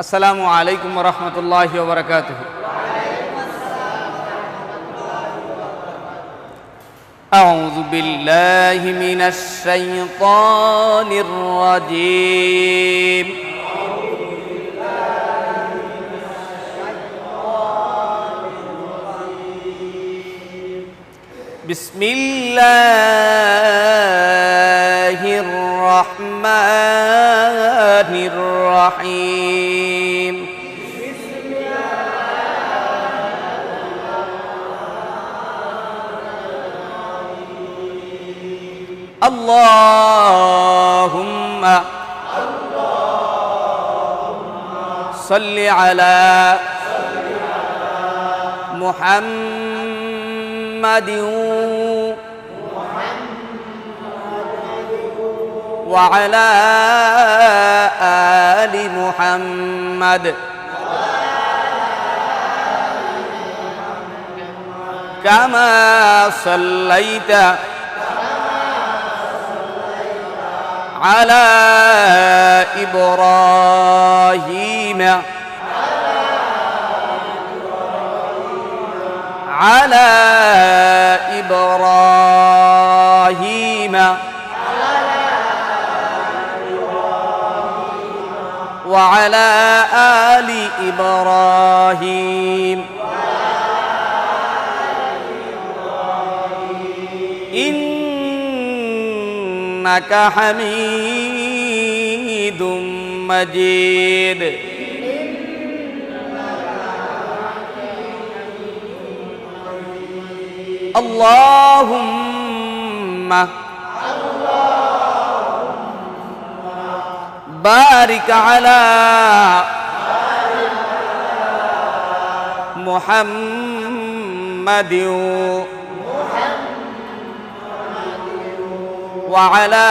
আসসালামু আলাইকুম ওয়া রাহমাতুল্লাহি ওয়া বারাকাতুহু। আউযু বিল্লাহি মিনাশ শাইতানির রাজীম। বিসমিল্লাহির রহমানির রহিম। আল্লাহুম্মা সাল্লি আলা মুহাম্মাদিন ওয়া আলা আলি মুহাম্মাদ কামা সাল্লাইতা على إبراهيم على إبراهيم وعلى آل إبراهيم إنك حميد مجيد اللهم بارك على محمد وعلى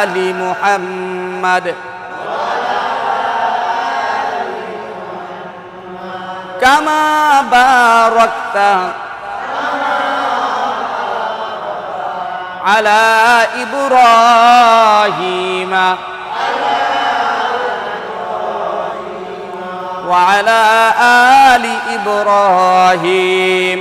آل محمد كما باركت على إبراهيم وعلى آل إبراهيم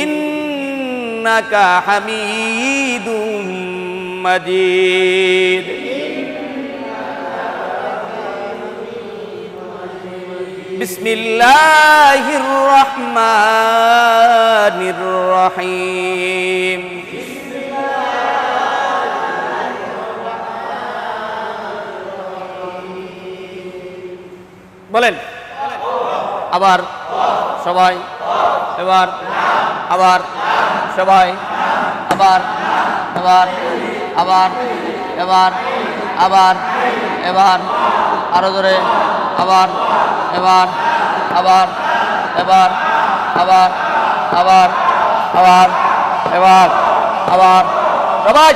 إنك حميد مجيد بسم الله الرحمن الرحيم বলেন আবার সবাই এবার আবার সবাই আবার এবার আবার এবার আবার এবার আরো জোরে আবার এবার আবার এবার আবার আবার আবার এবার আবার সবাই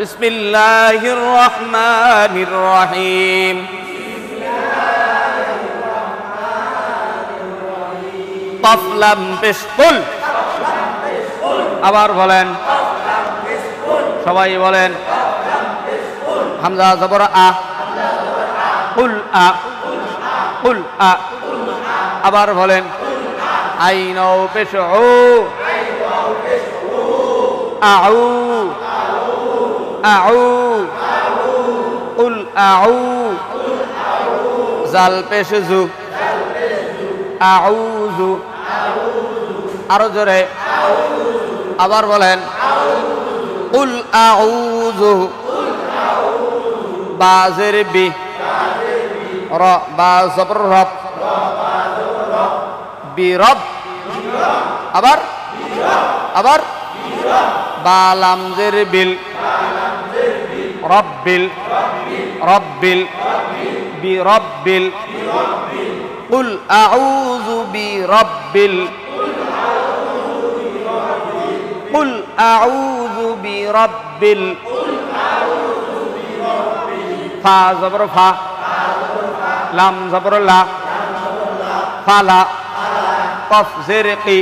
বিসমিল্লাহির রহমানির রহিম। কফ লাম পেশ কুল, আবার বলেন সবাই বলেন হামজা জবর আ কুল আ কুল আ আবার বলেন আইন পেশ ও আউ আউ কুল আউ জাল পেশ জু আউযু আরো জোরে আবার বলেন কুল আউযু বাজের বি র বা জবর রব বিরব আবার আবার বা লামজের বিল রব্বিল রব্বিল বিরব্বিল কুল আউযু বিরব্বিল কুল আউযু বিরব্বিল ফা জবর ফা লাম জবর লা ফালা কফ জের কি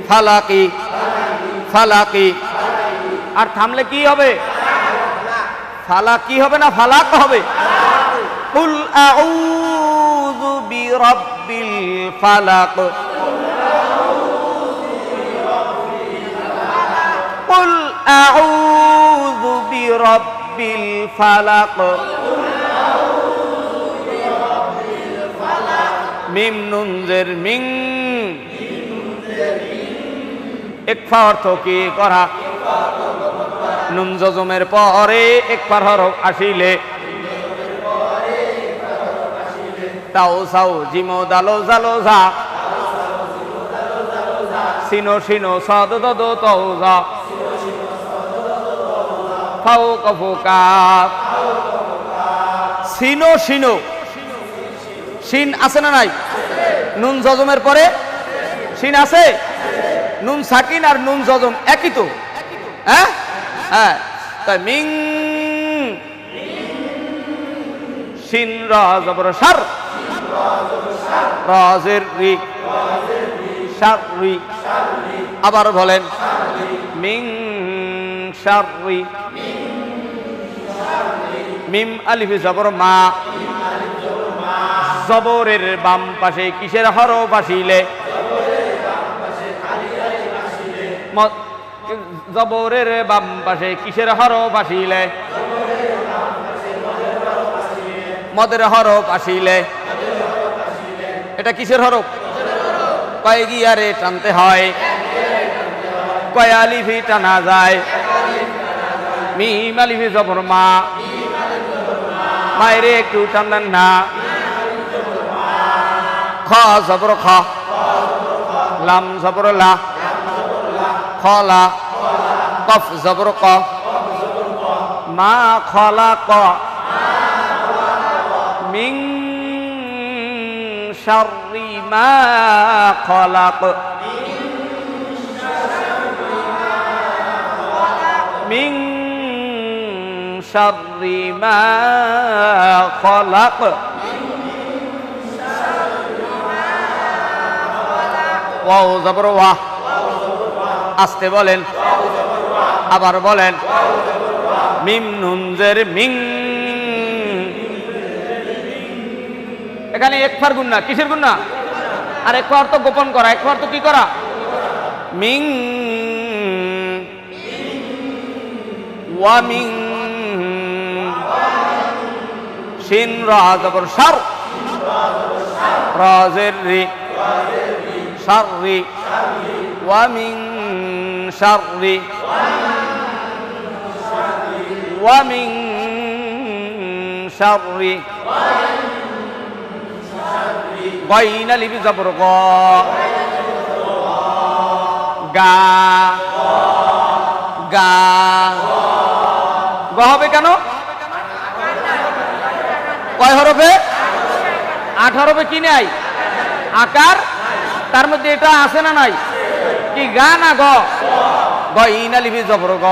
ফালাকি ফালাকি আর থামলে কি হবে ফালাকি হবে না ফালাক হবে কুল আউযু বিরাব্বিল ফালাক কুল আউযু বিরাব্বিল ফালাক মিম নুন জের মিং ইকফা অর্থ কি করা নুন জজমের পরে একবার হরফ আসিলে তাও সাও জিমো দালো জালো জা সিনো সিনো সাদ দদ তাও জা ফাও কফু কাফ সিনো সিনো শিন আছে না নাই নুন জজমের পরে শিন আছে নুন সাকিন আর নুন জজম একই তো হ্যাঁ হ্যাঁ তাই মিং শিন রা জবর শার রাজের রি শাররি আবার বলেন মিং শাররি মিম আলিফ জবর মা জবরের বাম পাশে কিসের হরফ আসিলে জবরের বাম পাশে কিসের হরফ আসিলে মদের হরফ আসিলে এটা কিসের হরফ কয় গিয়ারে টানতে হয় কয় আলিফি টানা যায় মিম আলিফি জবর মা মায়ের একটু টানলেন না খ জবর খ লাম জবর লা খলা কফ জবর ক মা খলা ক মিং শাররি মা খলাক মিং শাররি মা খলাক ওয়াও জবর ওয়া আস্তে বলেন আবার বলেন মিম নুন জের মিং এখানে এক ফার গুন্না কিসের গুন্না আর এক ফার তো গোপন করা এক ফার তো কি করা মিং ওয়া মিং শিন রা জবর শার রাজের রি শাররি ওয়া মিং শাররি ওয়া মিং শাররি গাইন আলিফ জবর গ গা গা গ হবে কেন কয় হরফে 8 হরফে কি নাই আকার তার মধ্যে এটা আছে না নাই কি গা না গ গাইন আলিফ জবর গ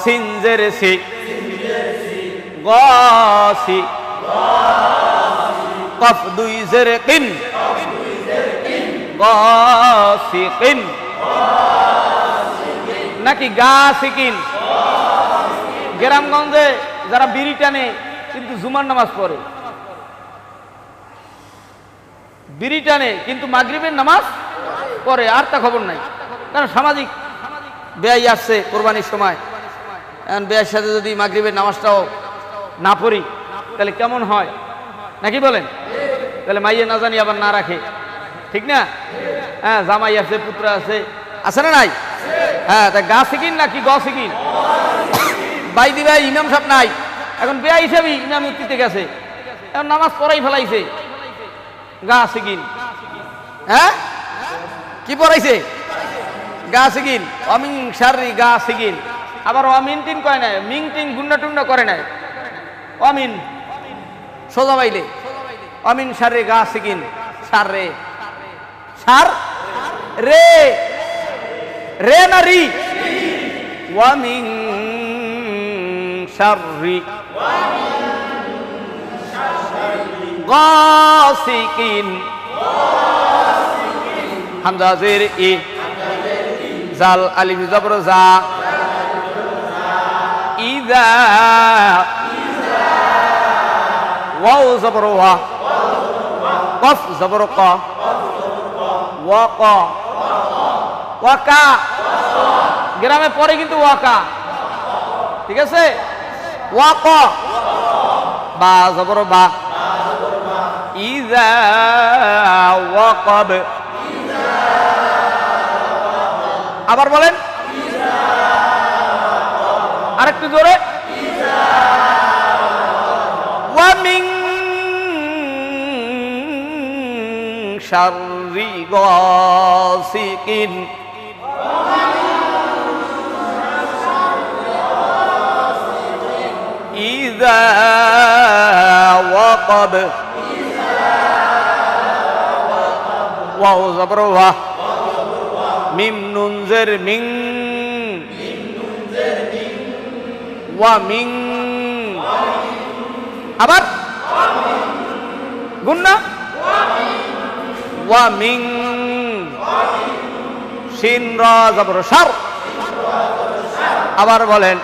সিন জের সি গ সি কফ দুই জের কিন গ সি কিন নাকি গা সিকিন? গ্রামগঞ্জে যারা বিড়ি টানে কিন্তু জুমার নামাজ পড়ে, বিড়ি টানে কিন্তু মাগরিবের নামাজ পড়ে, আর তা খবর নাই। কারণ সামাজিক ব্যয় আসছে কোরবানির সময়, ব্যয়ের সাথে যদি মাগরিবের নামাজটাও না পড়ি তাহলে কেমন হয়, নাকি বলেন? তাহলে মাইয়ে না জানি আবার না রাখে, ঠিক না? হ্যাঁ, জামাই আছে, পুত্র আছে, আছে না নাই? হ্যাঁ, তা গা সিকিন নাকি গ সিকিন? ভাই দি ভাই ইমাম সাহেব নাই, এখন বেয়া হিসাবে ইমাম উত্তিতে গেছে, এখন নামাজ পড়াই ফেলাইছে, গা সিকিন। হ্যাঁ, কি পড়াইছে? গা সিকিন। অমিন শাররি গা সিকিন। আবার অমিন টিন কয় নাই, মিং টিন গুন্ডা টুন্ডা করে নাই, অমিন সোজা বাইলে অমিন শাররি গা সিকিন। সার রে, সার রে, রে না রি? ওয়ামিন শাররি গাসিকিন। হামজা জের ই, জাল আলিফ জবর জা, ইযা ওয়াও জবর ওয়া, কফ জবর ক, ওয়াকা, ওয়াকা। গ্রামে পরে কিন্তু ওয়াকা, ঠিক আছে? ওয়াকা, বা জবর বা, ইযা ওয়াকাব। আবার বলেন আরেকটু জোরে, ওয়া মিন শাররি গাসিকিন। ইযা ওয়াকাব, ওয়াও জবর ওয়া, মিম নুন জের মিং, ওয়া মিং। আবার গুন্না, ওয়া মিং শিন রা জবর সার। আবার বলেন,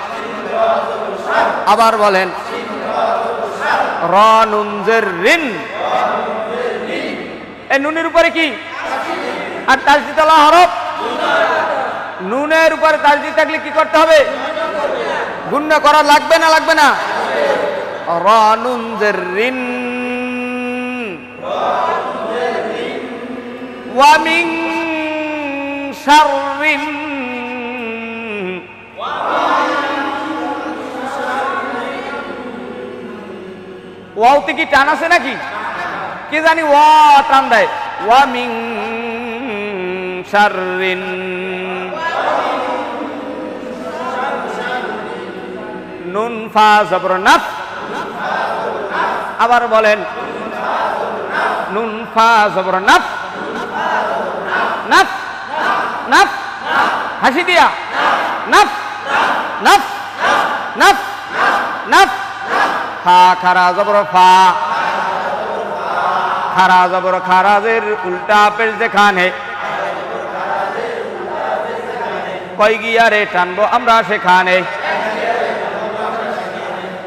আবার বলেন, রা নুন জের রিন। এই নুনের উপরে কি? আর তাজদিদওয়ালা হরফ। নুনের উপরে তাজদিদ থাকলে কি করতে হবে? গুণনা করা লাগবে না লাগবে না? রা নুন জের রিন। ওয়া মিন শাররিন, ওয়াওতে কি টান আছে নাকি? কি জানি ওয়া টান দেয়। ওয়া মিন শাররিন, নুন ফা জবর নাফ। আবার বলেন, নুন ফা জবর নাফ, নাফ, নাফ, হাসি দিয়া, নাফ, নাফ, নাফ, নাফ। ফা খারা জবর ফা, খারা জবর খারাজের উল্টা পেশ যেখানে, কয় গিয়ারে টানবো আমরা সেখানে,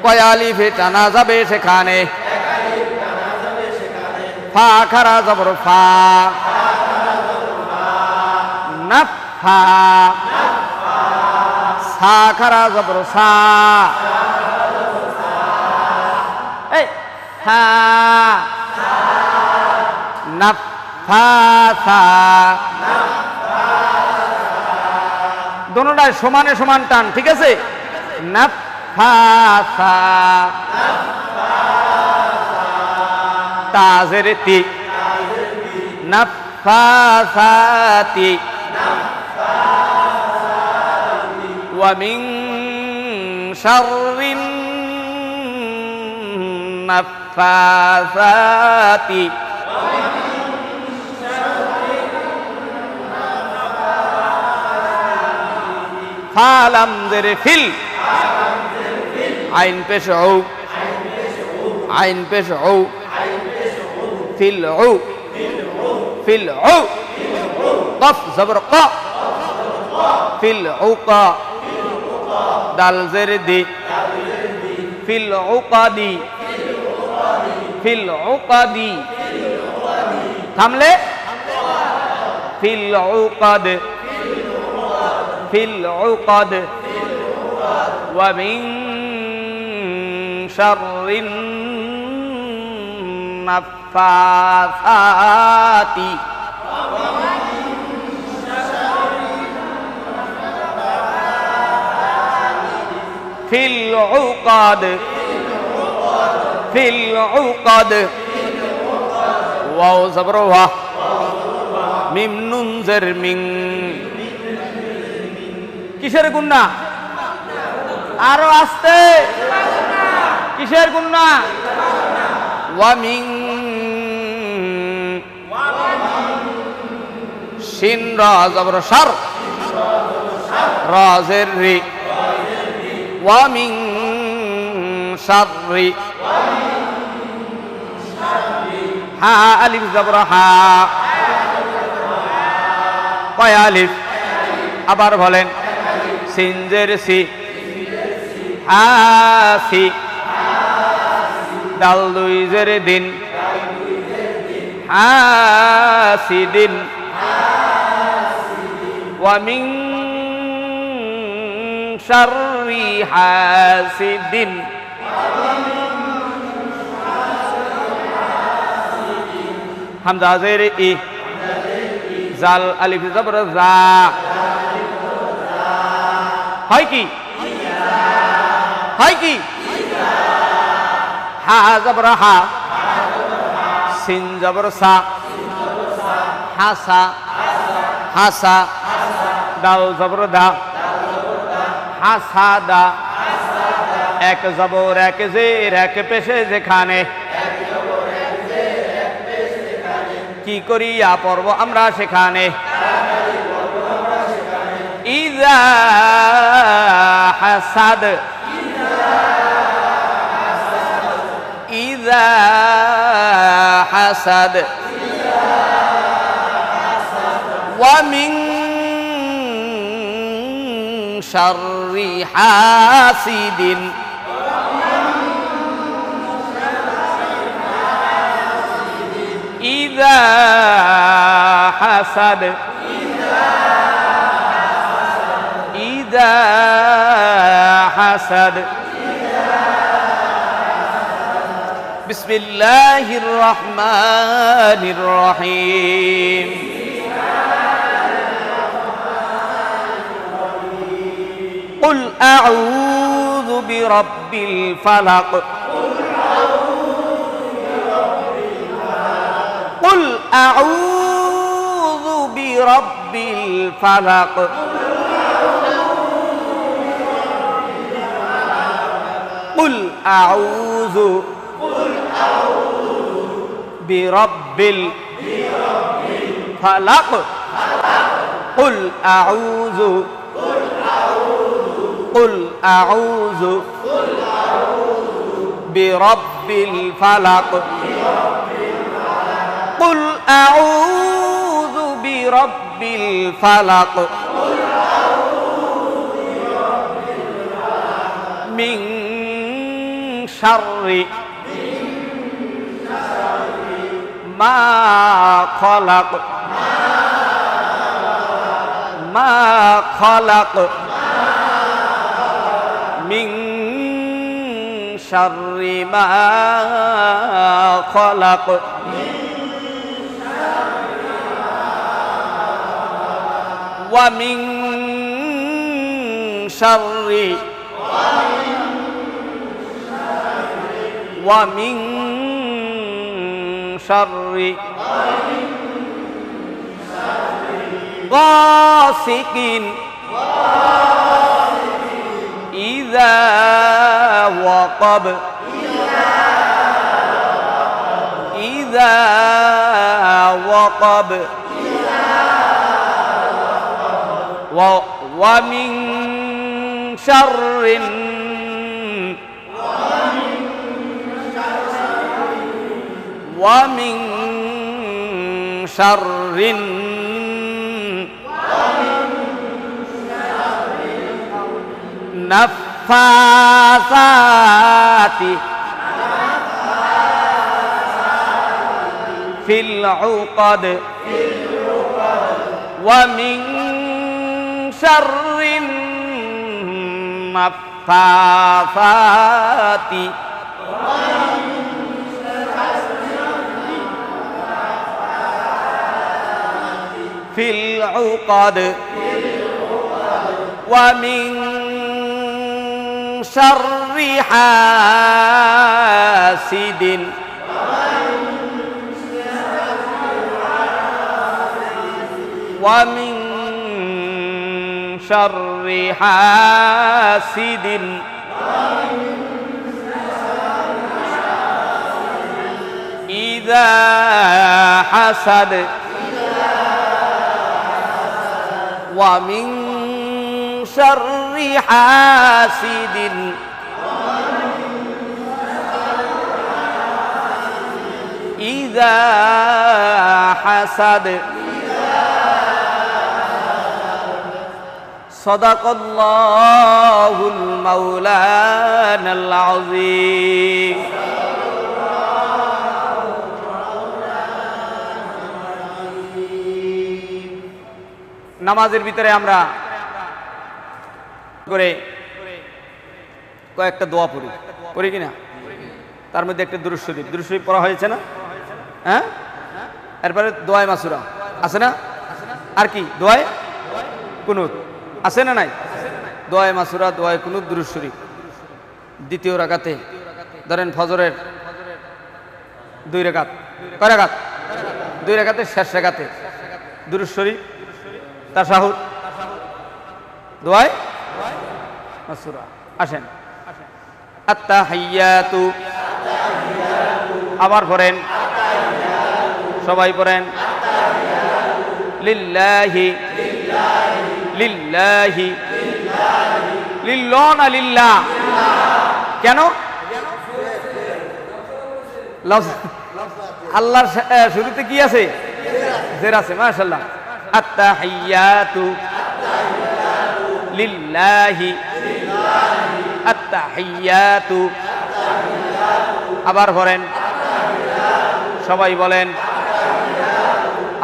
কয় আলিফে টানা যাবে সেখানে। ফা খারা জবর ফা, নাফা, সা খারা জবর সা, এই হা, নাফাসা। দোনোটায় সমানে সমান টান, ঠিক আছে? নাফাসা, তাজের তি, নাফাসাতি। ওয়া মিন শাররিন নাফাসাতি। ফালাম জের ফিল, আইন পেশ ও, আইন পেশ ও, ফিল ও, ফিল ও। কফ জবর ক, ফিল উকা দাল জের দি ফিল উকাদি ফিল উকাদি থামলে ফিল উকাদ ফিল উকাদ ওয়া মিন শাররিন নাফাসাতি ফিল উকাদ ফিল উকাদ ওয়াও জবর ওয়া মিম নুন জের মিন কিসের গুন্না আরো আস্তে কিসের গুন্না ওয়া মিন শিন রা জবর শার রা জের রি ওয়া মিন শাররি হা আলিফ জবর হা কয় আলিফ আবার বলেন সিন জের সি হাসি দাল দুই জের দিন হাসিদিন ওয়া মিন শাররি হাসিদিন হামজা জের ই জাল আলিফ জবর জা হয় কি হয় কি হা জবর হা সিন জবর সা হাসা হাসা দাল জবর দা হাসাদা এক জবর এক জের এক পেশে যেখানে কি করিয়া পড়ব আমরা সেখানে ইযা হাসাদ ইযা হাসাদ ওয়া মিন শাররি হাসিদিন ইযা হাসাদ ইযা হাসাদ বিসমিল্লাহির রহমানির রহিম قل أعوذ برب الفلق قل أعوذ برب الفلق قل أعوذ برب الفلق قل أعوذ قل أعوذ برب الفلق قل أعوذ برب الفلق من شر ما خلق ما خلق من شر ما خلق ومن شر ومن شر غاسق إذا وقب إذا وقب ومن شر ومن شر নাফাসাতি ফিল উকাদ ওয়া মিন শাররিন নাফাসাতি ফিল উকাদ ওয়া মিন শাররি হাসিদিন ওয়া মিন শাররি হাসিদিন ইযা হাসাদ ওয়া মিন শাররি হাসিদিন ইযা হাসাদ সাদাকাল্লাহুল মাওলানাল আযীম। নামাজের ভিতরে আমরা করে কয়েকটা দোয়া পড়ি কিনা? তার মধ্যে একটা দুরূদ শরীফ পড়া হয়েছে না? হ্যাঁ, এরপরে দোয়ায়ে মাসুরা আছে না? আর কি দোয়ায়ে কুনুত আছে না নাই? দোয়ায়ে মাসুরা, দোয়ায়ে কুনুত, দুরূদ শরীফ। দ্বিতীয় রাকাতে ধরেন ফজরের 2 রাকাত, কয় রাকাত? 2 রাকাতের শেষ রাকাতে দুরূদ শরীফ, তাশাহুদ, দোয়ায়ে মাসুরা। আসেন, আত্তাহিয়াতু, আবার পড়েন, সবাই পড়েন, লিল্লাহি লিল্লাহি লিল্লাহ না লিল্লাহ। কেন? আল্লাহর শুরুতে কি আছে? জের আছে। মাশাআল্লাহ। আত্তাহিয়াতু লিল্লাহি আত্তাহিয়াতু। আবার পড়েন, সবাই বলেন,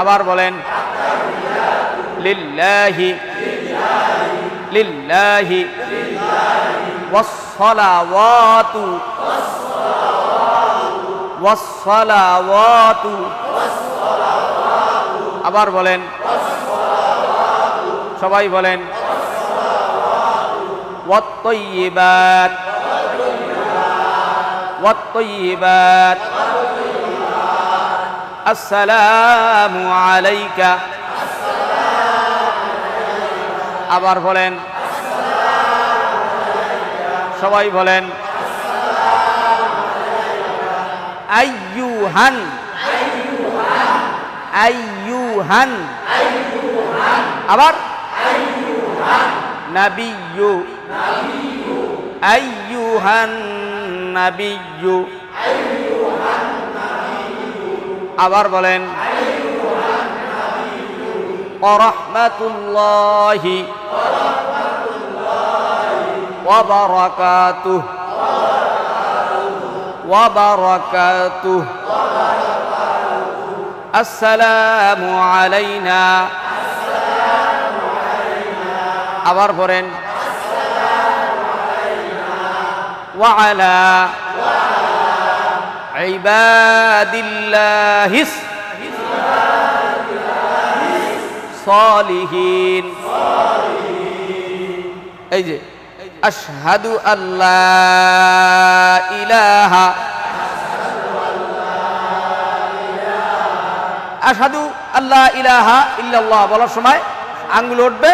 আবার বলেন, লিল্লাহি লিল্লাহি ওয়াসসালাওয়াতু ওয়াসসালাওয়াতু। আবার বলেন, সবাই বলেন, ওয়াত-তাইয়্যিবাত ওয়াত-তাইয়্যিবাত। আসসালামু আলাইকা। আবার বলেন, সবাই বলেন, আইয়ুহান আইয়ুহান। আবার নাবিয়্যু আইয়ুহান নাবিয়্যু। আবার বলেন, ওয়া রাহমাতুল্লাহি ওয়া বারাকাতুহু ওয়া বারাকাতুহু। আসসালামু আলাইনা। আবার পড়েন, ওয়া আলা ইবাদিল্লাহিস সালিহিন। এই যে আশহাদু আল্লা ইলাহা আশহাদু আল্লা ইলাহা ইল্লাল্লাহ বলার সময় আঙ্গুল উঠবে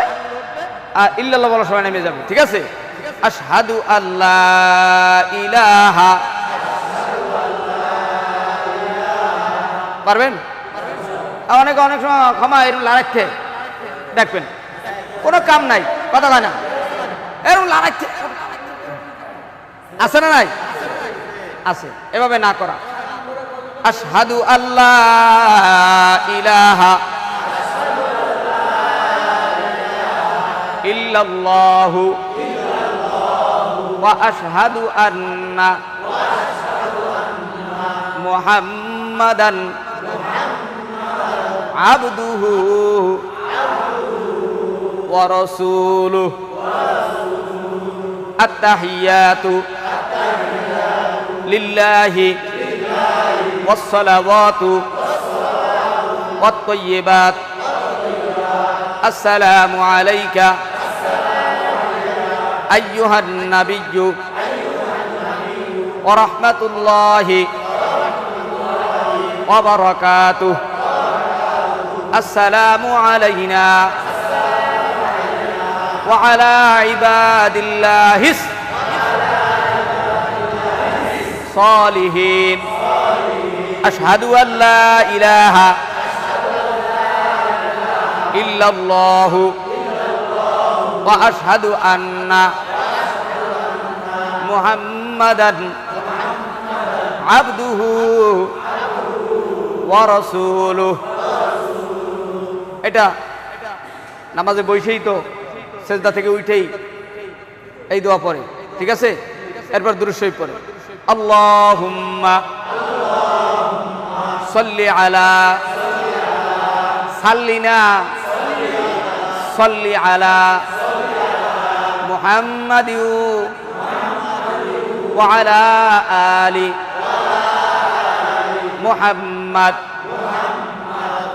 আর ইল্লাল্লাহ বলার সময় নেমে যাবে। ঠিক আছে? আশহাদু আল্লা ইলাহা। পারবেন? অনেক সময় ক্ষমা এরকম লাগাচ্ছে দেখবেন, কোনো কাম নাই, কথা হয় না, এরকম লাগাচ্ছে আছে না নাই? আছে। এভাবে না করা। আশহাদু আল্লা ইলাহা ইল্লাল্লাহু ওয়া আশহাদু আন্না মুহাম্মাদান আবদুহু ওয়া রাসূলুহু আত-তাহিয়াতু লিল্লাহি ওয়াস-সালাওয়াতু ওয়াত-তাইয়্যিবাত আসসালামু আলাইকা আইয়ুহান নাবিয়্যু ওয়া রাহমাতুল্লাহি ওয়া বারাকাতুহু আসসালামু আলাইনা ওয়া আলা ইবাদিল্লাহিস সালিহিন আশহাদু আল লা ইলাহা ইল্লাল্লাহু ওয়া আশহাদু আন্না মুহাম্মাদান আবদুহু ওয়া রাসূলুহু। এটা নামাজে বসেই তো সেজদা থেকে উঠেই এই দোয়া পড়ে, ঠিক আছে? এরপর দুরূদ শরীফ পড়ে, আল্লাহুম্মা সাল্লি আলা সাল্লিনা সাল্লি আলা মুহাম্মাদিন ওয়া আলা আলি মুহাম্মাদ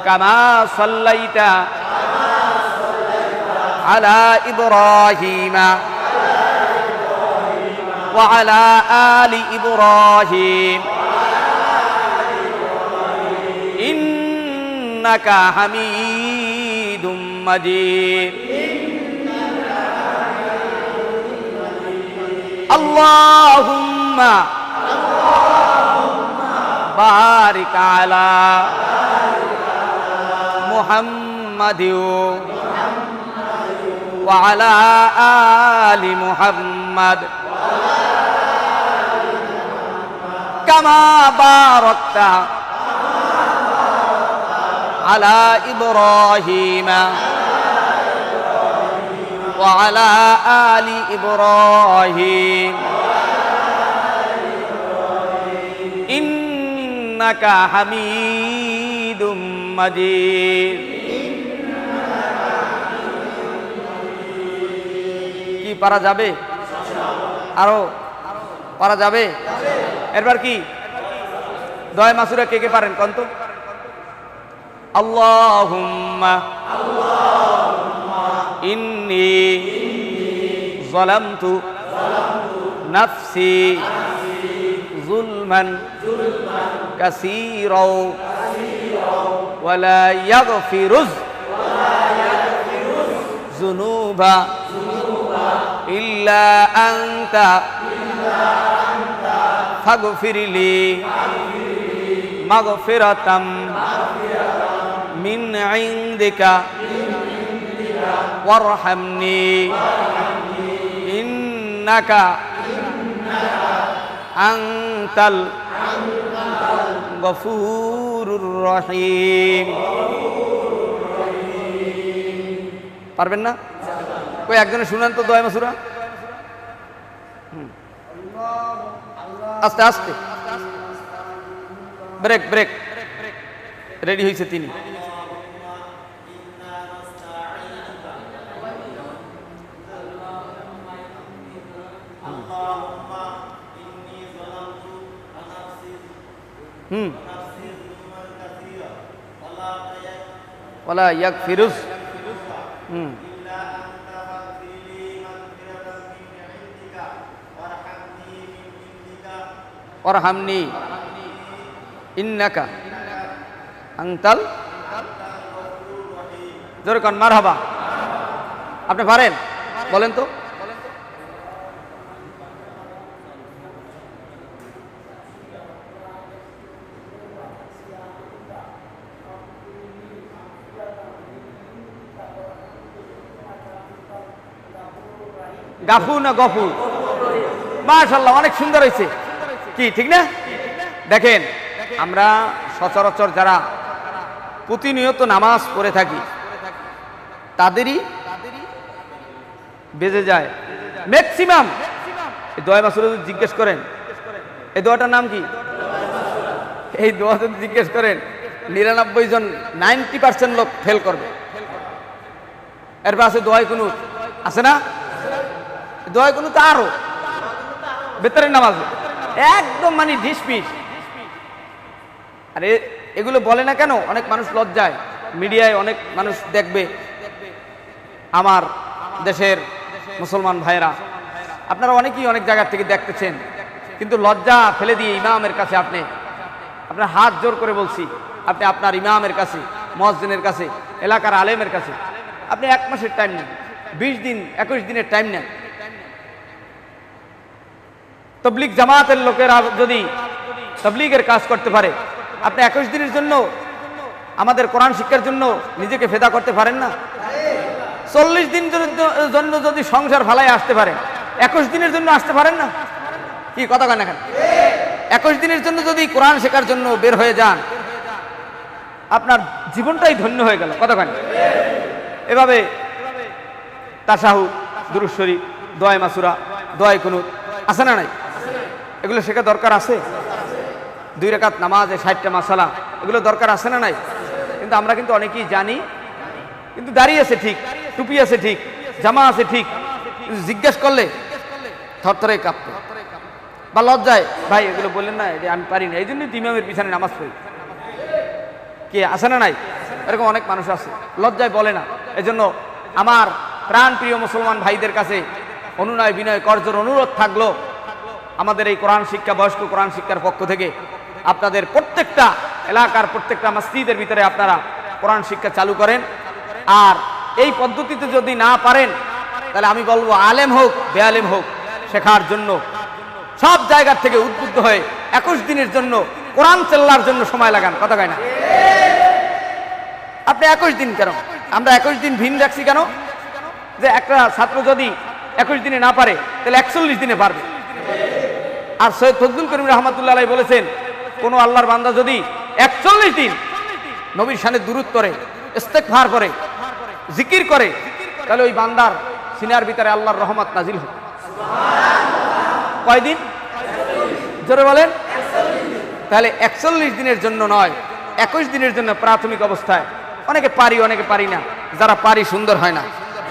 কামা সাল্লাইতা আলা ইব্রাহিমা ওয়া আলা আলি ইব্রাহিম ইন্নাকা হামিদুম মাজিদ। আল্লাহুম্মা বারিক আলা মুহাম্মাদিন ওয়া আলা আলি মুহাম্মাদ কামা বারাকতা আলা ইব্রাহিমা ওয়া আলা আলি ইব্রাহিম ইন্নাকা হামিদুম মাজিদ। কি পারা যাবে? আরো পারা যাবে? এরপর কি দোয়া মাসুরা কে কে পারেন কোন তো? আল্লাহুম্মা ইন্নী যালামতু নাফসি যুলমান কাসীরা ওয়া লা ইয়াগফিরুজ যুনুবা ইল্লা আনতা ফাগফিরলি মাগফিরাতাম মিন ইনদিকা ওয়ারহামনি ইন্নাকা আনতাল গফুরুর রহিম। পারবেন না? কই একজনে শুনেন তো দোয়া মাসুরা। আস্তে আস্তে ব্রেক ব্রেক রেডি হয়েছে তিনি। ওয়ালা ইয়াগফিরুজ ওয়ারহামনি ইন্নাকা আনতাল। জোরে কোন মারহাবা। আপনি পারেন? বলেন তো। গাফুর না গফুর? মাশাআল্লাহ, অনেক সুন্দর হয়েছে। কি ঠিক না? দেখেন, আমরা সচরাচর যারা প্রতিনিয়ত নামাজ পড়ে থাকি তাদেরই বেজে যায় ম্যাক্সিমাম এই দোয়া মাসুরা যদি জিজ্ঞেস করেন এই দোয়াটার নাম কি, এই দোয়া যদি জিজ্ঞেস করেন 99 জন 90% লোক ফেল করবে। এরপর আছে দোয়াই কুনুত, আছে না? দোয়াই কুনুত আরো বেতরের নামাজ একদম মানে ডিসমিস। আরে এগুলো বলে না কেন? অনেক মানুষ লজ্জায়, মিডিয়ায় অনেক মানুষ দেখবে। আমার দেশের মুসলমান ভাইরা, আপনারা অনেকেই অনেক জায়গা থেকে দেখতেছেন, কিন্তু লজ্জা ফেলে দিয়ে ইমামের কাছে আপনার হাত জোর করে বলছি, আপনি আপনার ইমামের কাছে, মুয়াজ্জিনের কাছে, এলাকার আলেমের কাছে আপনি 1 মাসের টাইম নেন, 20 দিন 21 দিনের টাইম নেন। তাবলীগ জামাতের লোকেরা যদি তাবলীগের কাজ করতে পারে, আপনি 21 দিনের জন্য আমাদের কোরআন শিক্ষার জন্য নিজেকে ফেদা করতে পারেন না? 40 দিন জন্য যদি সংসার ফালায় আসতে পারেন, 21 দিনের জন্য আসতে পারেন না? কি কথা কেন? 21 দিনের জন্য যদি কোরআন শেখার জন্য বের হয়ে যান, আপনার জীবনটাই ধন্য হয়ে গেল। কথা কেন? এভাবে তাশাহুদ, দুরূদ শরীফ, দোয়া মাসুরা, দোয়া কুনুত আছে না নাই? এগুলো শেখা দরকার আছে। 2 রাকাত নামাজে 60টা মাসালা, এগুলো দরকার আছে না নাই? কিন্তু আমরা কিন্তু অনেকেই জানি, কিন্তু দাঁড়িয়ে আছে ঠিক, টুপি আছে ঠিক, জামা আছে ঠিক, জিজ্ঞেস করলে থরথরে কাঁপতে বা লজ্জায়, ভাই এগুলো বললেন না, এটা আমি পারি না, এই জন্যই ইমামের পিছনে নামাজ পড়ি। কে আছে না নাই? এরকম অনেক মানুষ আছে, লজ্জায় বলে না। এজন্য আমার প্রাণ প্রিয় মুসলমান ভাইদের কাছে অনুনয় বিনয় করজোর অনুরোধ থাকলো, আমাদের এই কোরআন শিক্ষা, বয়স্ক কোরআন শিক্ষার পক্ষ থেকে আপনাদের প্রত্যেকটা এলাকার প্রত্যেকটা মসজিদের ভিতরে আপনারা কোরআন শিক্ষা চালু করেন। আর এই পদ্ধতিতে যদি না পারেন, তাহলে আমি বলবো আলেম হোক বেআলেম হোক, শেখার জন্য সব জায়গার থেকে উদ্বুদ্ধ হয়ে 21 দিনের জন্য কোরআন চেল্লার জন্য সময় লাগান। কথা কয় না? আপনি 21 দিন কেন? আমরা 21 দিন ভিন রাখছি কেন? যে একটা ছাত্র যদি 21 দিনে না পারে, তাহলে 41 দিনে পারবে। আর সৈয়দ ফজলুল করিম রহমাতুল্লাহ আলাইহি বলেছেন, কোন আল্লাহর বান্দা যদি 41 দিন নবীর শানে দুরূদ করে, ইস্তেগফার করে, জিকির করে, তাহলে ওই বান্দার সিনার ভিতরে আল্লাহর রহমত নাজিল হবে। কয়দিন? জোরে বলেন। তাহলে 41 দিনের জন্য নয়, 21 দিনের জন্য প্রাথমিক অবস্থায়। অনেকে পারি, অনেকে পারি না, যারা পারি সুন্দর হয় না।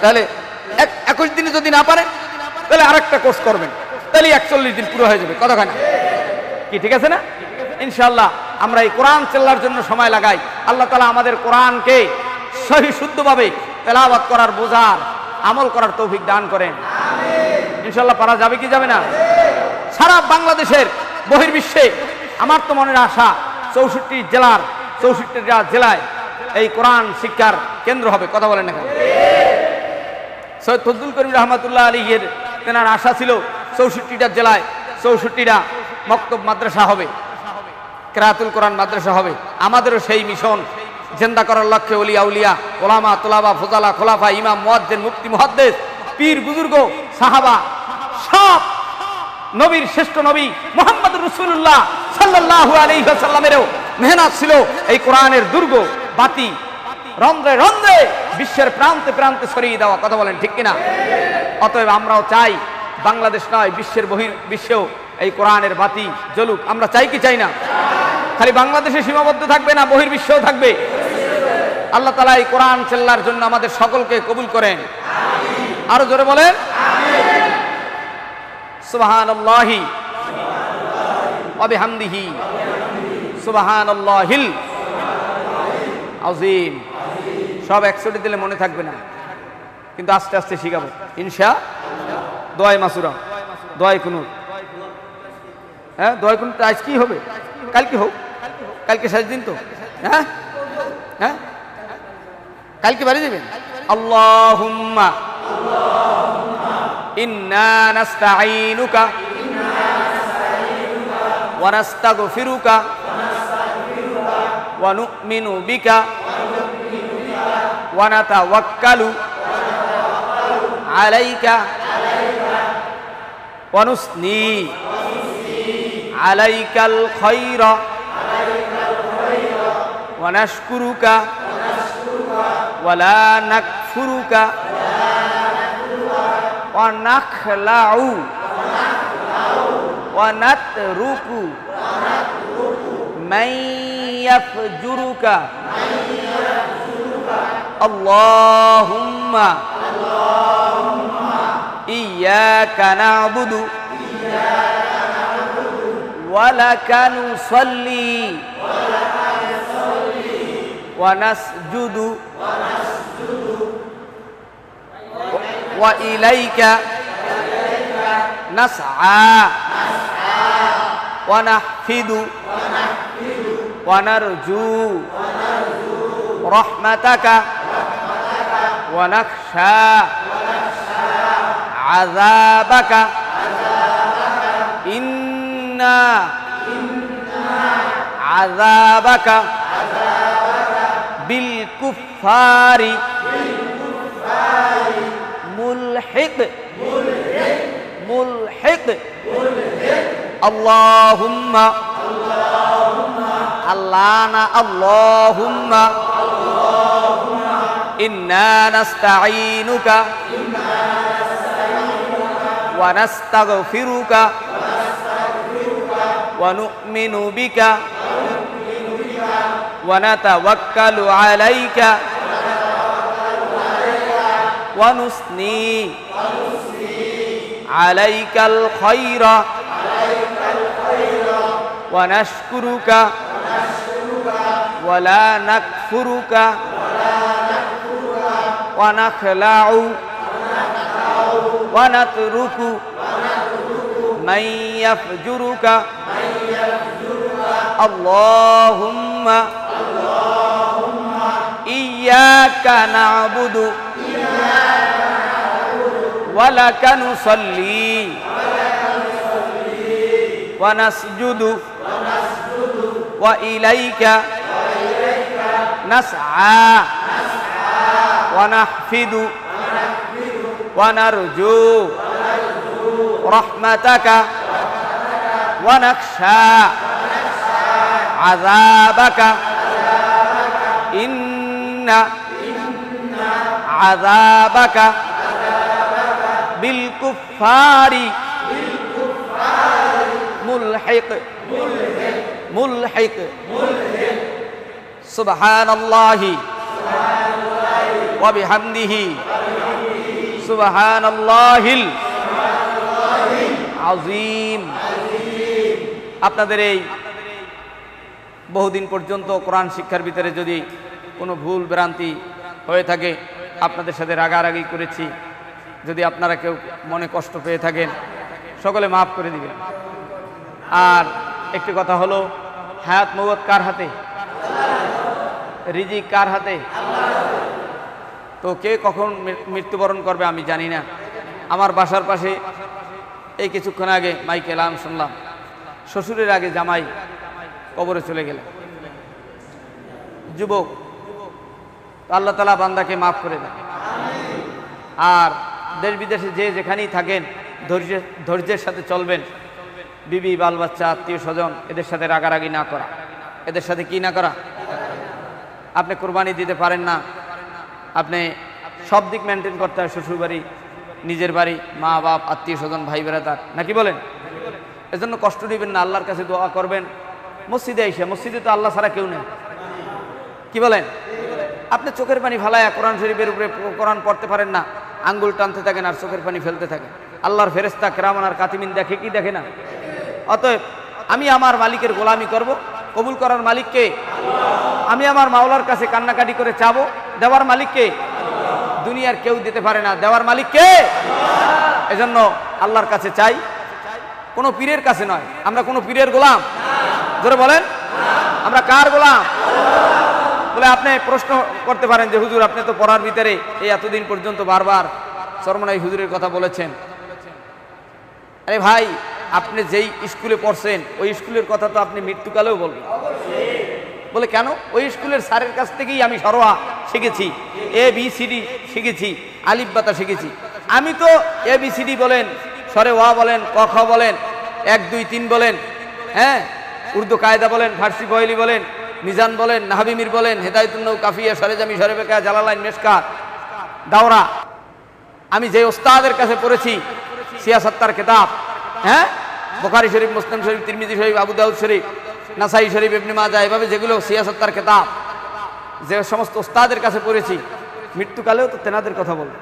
তাহলে 21 দিনে যদি না পারে, তাহলে আরেকটা কোর্স করবেন, তাহলে 41 দিন পুরো হয়ে যাবে। কথা কয় না? কি ঠিক আছে না? ইনশাআল্লাহ আমরা এই কোরআন চেল্লার জন্য সময় লাগাই। আল্লাহ তাআলা আমাদের কোরআনকে সহি শুদ্ধভাবে তেলাওয়াত করার, বোঝার, আমল করার তৌফিক দান করেন। ইনশাআল্লাহ পারা যাবে কি যাবে না? সারা বাংলাদেশের বহির্বিশ্বে আমার তো মনের আশা 64 জেলার 64টা জেলায় এই কোরআন শিক্ষার কেন্দ্র হবে। কথা বলেন না কেন? সৈয়দ ফজলুল করিম রহমাতুল্লাহ আলাইহির তেনার আশা ছিল 64টা জেলায় 64টা মক্তব মাদ্রাসা হবে, কিরাআতুল কোরআন মাদ্রাসা হবে। আমাদেরও সেই মিশন জিন্দা করার লক্ষ্যে ওলিয়া উলিয়া, ওলামা, তোলাবা, ফজালা, খোলাফা, ইমাম, মুয়াজ্জিন, মুফতি, মুহাদ্দিস, পীর, বুজুর্গ, সাহাবা, সব নবীর শ্রেষ্ঠ নবী মুহাম্মদ রাসূলুল্লাহ সাল্লাল্লাহু আলাইহি ওয়াসাল্লামেরও মেহনত ছিল এই কোরআনের দুর্গ বাতি রন্ধ্রে রন্ধ্রে বিশ্বের প্রান্তে প্রান্তে ছড়িয়ে দেওয়া। কথা বলেন ঠিক কিনা? অতএব আমরাও চাই বাংলাদেশ নয়, বিশ্বের বিশ্বেও এই কোরআনের বাতি জ্বলুক। আমরা চাই কি চাই না? খালি বাংলাদেশে সীমাবদ্ধ থাকবে না, বহির্বিশ্বেও থাকবে। আল্লাহ তাআলা এই কোরআন চেল্লার জন্য আমাদের সকলকে কবুল করেন। আরো জোরে বলেন সুবহানাল্লাহি ওয়া বিহামদিহি সুবহানাল্লাহিল আযীম। সব 100 দিলে মনে থাকবে না, কিন্তু আস্তে আস্তে শিখাবো ইনশাআল্লাহ। দোয়া মাসুরা, দোয়া কুনুত, হ্যাঁ দোয়া কুনুত আজ কি হবে? কালকে হোক, কালকে শেষ দিন তো। হ্যাঁ হ্যাঁ কালকে বাড়ি যাবেন। আল্লাহুম্মা ইন্না নাস্তাঈনুকা ওয়া নাস্তাগফিরুকা ওয়া নু'মিনু বিকা ওয়া নাতাওয়াক্কালু আলাইকা ওয়া নুসনি আলাইকাল খায়রা ওয়া নাশকুরুকা ওয়া লা নাকফুরুকা ওয়া নাখলাউ ওয়া নাতরুকু মান ইয়াফজুরুকা আল্লাহুম্মা ইয়্যাকা না'বুদু ওয়া লাকা নুসাল্লি ওয়া নাসজুদু ওয়া ইলাইকা নাসআ ওয়া নাহফিদু ওয়া নারজু রাহমাতাকা ওয়া নাখশা আযাবাকা ইন্না আযাবাকা বিল কুফারি মুলহিক আল্লাহুম্মা আল্লাহুম্মা ইন্না নাস্তাঈনুকা ওয়া নাস্তাগফিরুকা ওয়া নু'মিনু বিকা ওয়া নাতাওয়াক্কালু আলাইকা ওয়া নুসনি আলাইকাল খায়রা ওয়া নাশকুরুকা ওয়া লা নাকফুরুকা ওয়া নাখলাউ ওয়া নাতরুকু মান ইয়াফজুরুকা আল্লাহুম্মা ইয়্যাকা না'বুদু ওয়া লাকা নুসাল্লি ওয়া নাসজুদু ওয়া ইলাইকা নাসআ ওয়া নাহফিদু ওয়া নারজু রাহমাতাকা ওয়া নাখশা আযাবাকা ইন্না আযাবাকা বিল কুফারি মুলহিক সুবহানাল্লাহি ওয়া বিহামদিহি সুবহানাল্লাহিল আযীম। আপনাদের এই বহুদিন পর্যন্ত কোরআন শিক্ষার ভিতরে যদি কোনো ভুল ভ্রান্তি হয়ে থাকে, আপনাদের সাথে রাগারাগি করেছি, যদি আপনারা কেউ মনে কষ্ট পেয়ে থাকেন, সকলে মাফ করে দিবেন। আর একটি কথা হলো, হায়াত মওত কার হাতে? রিজিক কার হাতে? তো কে কখন মৃত্যুবরণ করবে আমি জানি না। আমার বাসার পাশে এই কিছুক্ষণ আগে মাইকে এলাম শুনলাম, শ্বশুরের আগে জামাই কবরে চলে গেলেন, যুবক। আল্লাহ তাআলা বান্দাকে মাফ করে দেন। আর দেশ বিদেশে যে যেখানেই থাকেন ধৈর্যের সাথে চলবেন। বিবি, বাল বাচ্চা, আত্মীয় স্বজন, এদের সাথে রাগারাগি না করা, এদের সাথে কি না করা। আপনি কোরবানি দিতে পারেন না, আপনি সব দিক মেনটেন করতে হয়, শ্বশুর বাড়ি, নিজের বাড়ি, মা বাপ, আত্মীয় স্বজন, ভাই বেড়াতার, নাকি বলেন? এজন্য কষ্ট দিবেন না, আল্লাহর কাছে দোয়া করবেন। মসজিদে এসে, মসজিদে তো আল্লাহ ছাড়া কেউ নেই, কি বলেন? আপনি চোখের পানি ফালায়া কোরআন শরীফের উপরে কোরআন পড়তে পারেন না, আঙ্গুল টানতে থাকেন আর চোখের পানি ফেলতে থাকেন। আল্লাহর ফেরেশতা কিরামান আর কাতিমিন দেখে কি দেখে না? অতএব আমি আমার মালিকের গোলামি করব, কবুল করার মালিককে। আমি আমার মাওলার কাছে কান্নাকাটি করে চাবো, দেওয়ার মালিককে। দুনিয়ার কেউ দিতে পারে না, দেওয়ার মালিককে। এজন্য আল্লাহর কাছে চাই, কোনো পীরের কাছে নয়। আমরা কোনো পীরের গোলাম? জোরে বলেন, আমরা কার গোলাম? বলে আপনি প্রশ্ন করতে পারেন যে হুজুর, আপনি তো পড়ার ভিতরে এই এতদিন পর্যন্ত বারবার চরমনাই হুজুরের কথা বলেছেন। আরে ভাই, আপনি যেই স্কুলে পড়ছেন ওই স্কুলের কথা তো আপনি মৃত্যুকালেও বলবেন। বলে কেন? ওই স্কুলের স্যারের কাছ থেকেই আমি সরোয়া শিখেছি, ABCD শিখেছি, আলিফ বাতা শিখেছি। আমি তো ABCD বলেন, সরে ওয়া বলেন, ক খ বলেন, 1 2 3 বলেন, হ্যাঁ, উর্দু কায়দা বলেন, ফার্সি বয়লি বলেন, মিজান বলেন, নাহাবিমির বলেন, হেদায়েতুন নৌ, কাফিয়া, সরেজামি, সরেবেকা, জালালাইন, মেশকাত, দাওরা, আমি যে ওস্তাদের কাছে পড়েছি, সিয়াসাত্তার কিতাব, হ্যাঁ, বুখারী শরীফ, মুসলিম শরীফ, তিরমিজি শরীফ, আবু দাউদ শরীফ, নাসাই শরীফ, ইবনে মাজাহ, এভাবে যেগুলো সিয়াসত্তার কিতাব, যে সমস্ত ওস্তাদের কাছে পড়েছি, মৃত্যুকালেও তো তেনাদের কথা বলবো।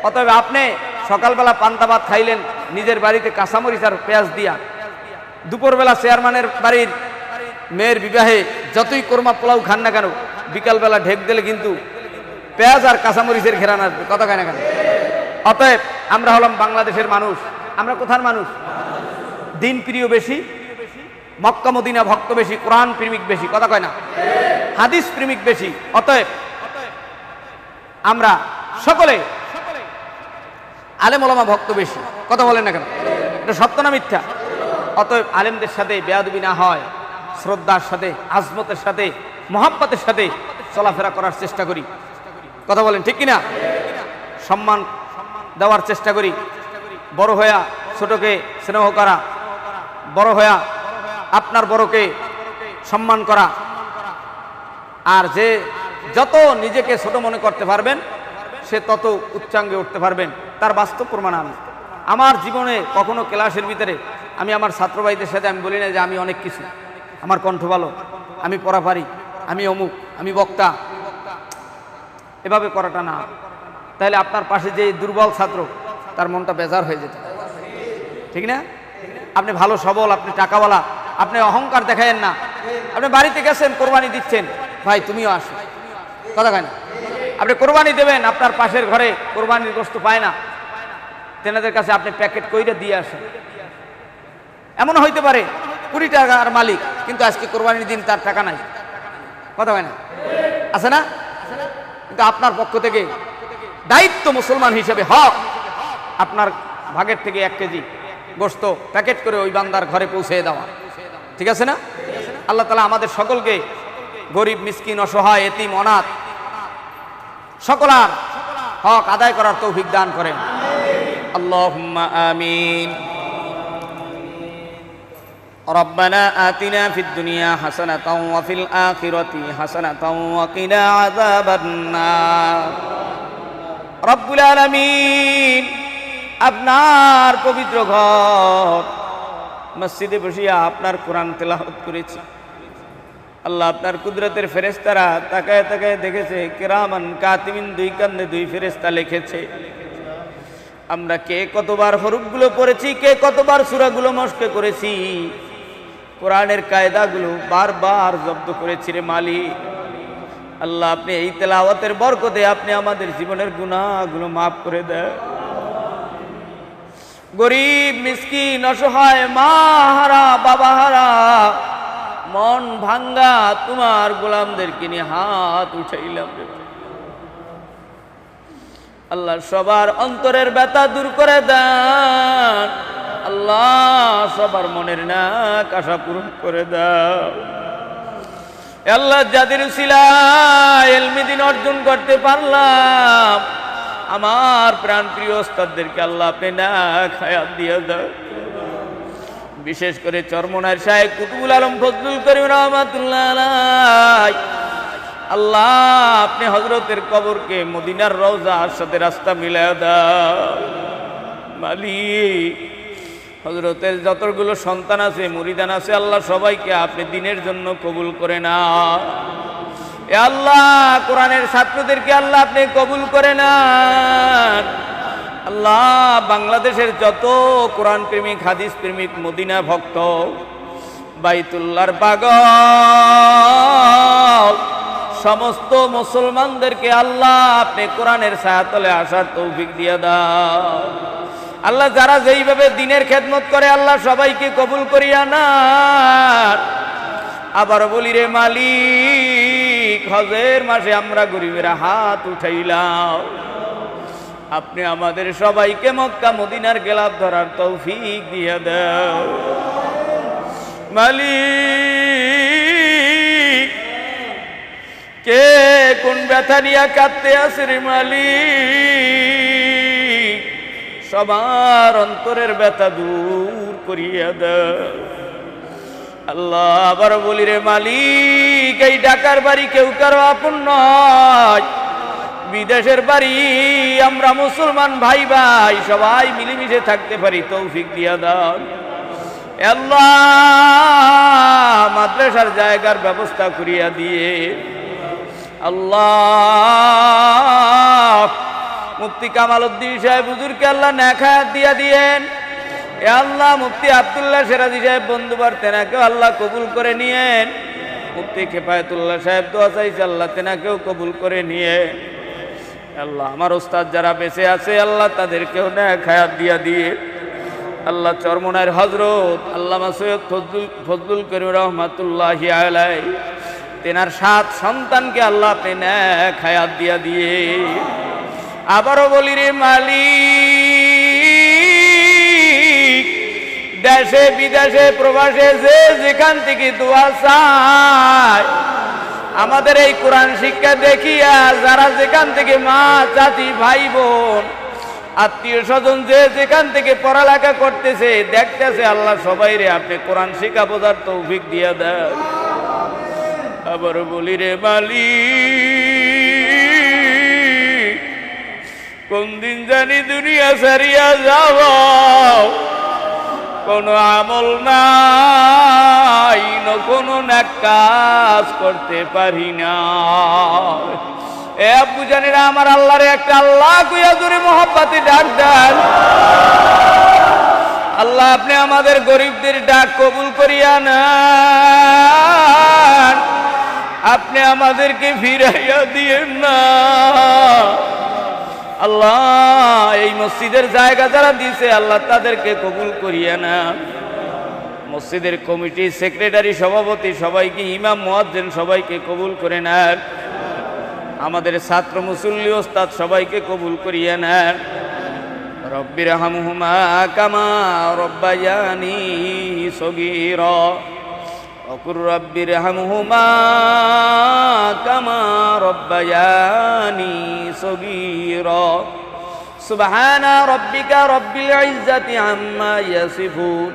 অতএব আপনি সকালবেলা পান্তা ভাত খাইলেন নিজের বাড়িতে কাঁচামরিচ আর পেঁয়াজ দিয়া, দুপুরবেলা চেয়ারম্যানের বাড়ির মেয়ের বিবাহে যতই কোরমা পোলাও খান না কেন, বিকালবেলা ঢেক দিলে কিন্তু পেঁয়াজ আর কাঁচামরিচের ঘেরান আসবে, কথা কয় না কেন? অতএব আমরা হলাম বাংলাদেশের মানুষ। আমরা কোথার মানুষ? দিন প্রিয় বেশি, মক্কা মদিনা ভক্ত বেশি, কোরআন প্রেমিক বেশি, কথা কয় না? হাদিস প্রেমিক বেশি। অতএব আমরা সকলে আলেম ওলামা ভক্ত বেশি, কথা বলেন না কেন? এটা সত্য না মিথ্যা? অতএব আলেমদের সাথে বেয়াদবি না হয়, শ্রদ্ধার সাথে, আজমতের সাথে, মহাব্বতের সাথে চলাফেরা করার চেষ্টা করি, কথা বলেন ঠিক কিনা? সম্মান দেওয়ার চেষ্টা করি, বড় হইয়া ছোটকে স্নেহ করা, বড় হইয়া আপনার বড়কে সম্মান করা। আর যে যত নিজেকে ছোট মনে করতে পারবেন সে তত উচ্চাঙ্গে উঠতে পারবেন, তার বাস্তব প্রমাণ আমি। আমার জীবনে কখনো ক্লাসের ভিতরে আমি আমার ছাত্র ভাইদের সাথে আমি বলি না যে আমি অনেক কিছু, আমার কণ্ঠ ভালো, আমি পড়া পারি, আমি অমুক, আমি বক্তা, এভাবে করাটা না। তাহলে আপনার পাশে যে দুর্বল ছাত্র তার মনটা বেজার হয়ে যেত, ঠিক না? আপনি ভালো সবল, আপনি টাকাওয়ালা, আপনি অহংকার দেখায়েন না। আপনি বাড়িতে গেছেন কোরবানি দিচ্ছেন, ভাই তুমিও আসো, কথা কয় না? আপনি কোরবানি দেবেন, আপনার পাশের ঘরে কোরবানির গোশত পায় না, তেনাদের কাছে আপনি প্যাকেট কইরে দিয়ে আসেন। এমন হইতে পারে 20 টাকার মালিক, কিন্তু আজকে কোরবানির দিন তার টাকা নাই, কথা হয় না? আছে না? কিন্তু আপনার পক্ষ থেকে দায়িত্ব মুসলমান হিসেবে হক, আপনার ভাগের থেকে 1 কেজি গোশত প্যাকেট করে ওই বান্দার ঘরে পৌঁছে দেওয়া, ঠিক আছে না? আল্লাহ তাআলা আমাদের সকলকে গরিব, মিসকিন, অসহায়, এতিম, অনাথ সকলার হক আদায় করার তৌফিক দান করেন। আল্লাহুম্মা আমিন। ربنا آتنا في الدنيا حسنة وفي الآخرة حسنة وقنا عذاب النار। রব্বুল আলামিন, আপনার পবিত্র ঘর মসজিদে বসিয়া আপনার কোরআন তেলাওয়াত করেছি। আল্লাহ, আপনার কুদরতের ফেরেশতারা তাকায় তাকায় দেখেছে, কিরামান কাতিবিন, 2 কান্দে 2 ফেরেশতা লিখেছে। আমরা কে কতবার হরফগুলো পড়েছি, কে কতবার সূরাগুলো মস্কে করেছি, কোরআনের কায়দাগুলো বারবার জব্দ করেছি রে মালিক। আল্লাহ, আপনি এই তেলাওয়াতের বরকতে আপনি আমাদের জীবনের গুনাহগুলো মাফ করে দেন। গরিব, মিসকিন, অসহায়, মা হারা, বাবা হারা, মন ভাঙ্গা তোমার গোলামদেরকে নিয়ে হাত উঠাইলাম রে আল্লাহ। সবার অন্তরের ব্যথা দূর করে দেন আল্লাহ, সবার মনের নাক আশা পূরণ করে দাও আল্লাহ। যাদের উসিলায় ইলমি দ্বীন অর্জন করতে পারলাম, আমার প্রাণ প্রিয় ওস্তাদদেরকে আল্লাহ আপনি নাক হায়াত দিয়ে দাও। বিশেষ করে চরমনার শায়েখ কুতুবুল আলম ফজলুল করিম রহমাতুল্লাহ আলাইহি, আল্লাহ আপনি হযরতের কবরকে মদিনার রওজার সাথে রাস্তা মিলায়া দাও মালিক। হযরতের যতগুলো সন্তান আছে, মুরিদান আছে, আল্লাহ সবাইকে আপনি দ্বীনের জন্য কবুল করে নাও। এ আল্লাহ, কোরআনের ছাত্রদেরকে আল্লাহ আপনি কবুল করে নেন আল্লাহ। বাংলাদেশের যত কোরআন প্রেমিক, হাদিস প্রেমিক, মদিনা ভক্ত, বাইতুল্লাহর পাগল সমস্ত মুসলমানদেরকে আল্লাহ আপনি কোরআনের ছায়াতলে আসার তৌফিক দিয়ে দাও আল্লাহ। যারা যেইভাবে দ্বীনের খেদমত করে আল্লাহ সবাইকে কবুল করিয়া নেন। আবার বলি রে মালিক, হজের মাসে আমরা গরিবেরা হাত উঠাইলাম, আপনি আমাদের সবাইকে মক্কা মদিনার গেলাপ ধরার তৌফিক দিয়ে দাও মালিক। কে কোন ব্যথা নিয়ে কাঁদতে আছে রে মালিক, সবার অন্তরের ব্যথা দূর করিয়া দাও আল্লাহ। আবার বলি রে মালিক, এই ঢাকার বাড়ি কেউ কারো আপন নয়, বিদেশের বাড়ি আমরা মুসলমান ভাই ভাই সবাই মিলেমিশে থাকতে পারি তৌফিক দিয়া দাও আল্লাহ মাদ্রাসার জায়গার ব্যবস্থা করিয়া দিয়ে আল্লাহ মুফতি কামাল উদ্দিন সাহেব হুজুরকে আল্লাহ নেক হায়াত দিয়া দিয়েন এ আল্লাহ মুফতি আব্দুল্লাহ সিরাজি সাহেব বন্ধুবার তেনাকেও আল্লাহ কবুল করে নিয়েন মুফতি কিফায়াতুল্লাহ সাহেব দোয়া চাইছে আল্লাহ তেনাকেও কবুল করে নিয়ে আল্লাহ আমার ওস্তাদ যারা বেঁচে আছে আল্লাহ তাদেরকেও নেক হায়াত দিয়া দিয়ে আল্লাহ চরমনায়ের হযরত আল্লামা সৈয়দ ফজলুল করিম রহমাতুল্লাহি আলাইহি তেনার 7 সন্তানকে আল্লাহ আপনি নেক হায়াত দিয়া দিয়ে আবারও বলি রে মালিক দেশে বিদেশে প্রবাসে যে যেখান থেকে দোয়া চায় আমাদের এই কোরআন শিক্ষা দেখিয়া যারা যেখান থেকে মা চাচি ভাই বোন আত্মীয় স্বজন যে যেখান থেকে পড়ালেখা করতেছে দেখতেছে আল্লাহ সবাই রে আপনি কোরআন শিক্ষা বোঝার তৌফিক দিয়া দেন আবার বলি রে মালিক কোন দিন জানি দুনিয়া ছাড়িয়া যাব কোনো আমল নাই কোনো নেক কাজ করতে পারি না এ আব্বু জানেরা আমার আল্লাহরে একটা আল্লাহ কইয়া জোরে মোহাব্বতে ডাক দেন আল্লাহ আপনি আমাদের গরিবদের ডাক কবুল করিয়া নেন আপনি আমাদেরকে ফিরাইয়া দিয়েন না আল্লাহ এই মসজিদের জায়গা যারা দিয়েছে আল্লাহ তাদেরকে কবুল করিয়া নেন মসজিদের কমিটি সেক্রেটারি সভাপতি সবাইকে ইমাম মুয়াজ্জিন সবাইকে কবুল করে নেন আমাদের ছাত্র মুসল্লি ওস্তাদ সবাইকে কবুল করিয়া নেন রব্বির হামহুমা কামা রব্বায়ানি সগীরা ওকুর রব্বির হামহুমা কামা রব্বায়ানি সগীরা সুবহানা রব্বিকা রব্বিল ইজ্জাতি আম্মা ইয়াসিফুন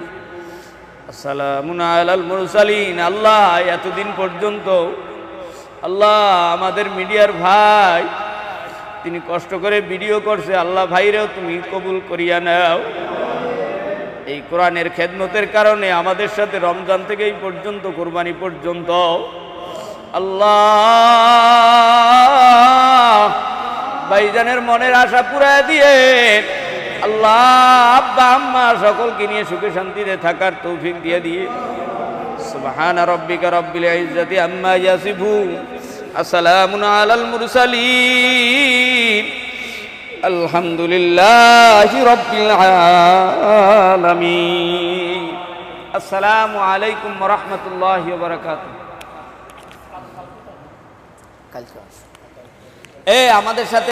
আসসালামু আলাল মুরসালিন আল্লাহ এতদিন পর্যন্ত আল্লাহ আমাদের মিডিয়ার ভাই তিনি কষ্ট করে ভিডিও করছে আল্লাহ ভাইরেও তুমি কবুল করিয়া নাও এই কোরআনের খেদমতের কারণে আমাদের সাথে রমজান থেকে এই পর্যন্ত কুরবানি পর্যন্ত আল্লাহ ভাইজানের মনের আশা পুরায় দিয়ে আল্লাহ আব্বা আম্মা সকলকে নিয়ে সুখে শান্তিতে থাকার তৌফিক দিয়ে দিয়ে সুবহান রাব্বিকা রব্বিল ইজ্জাতি আম্মা ইয়াসিফুন আসসালামু আলাল মুরসালিন আলহামদুলিল্লাহি রাব্বিল আলামিন আসসালামু আলাইকুম ওয়া রাহমাতুল্লাহি ওয়া বারাকাতুহু আমাদের সাথে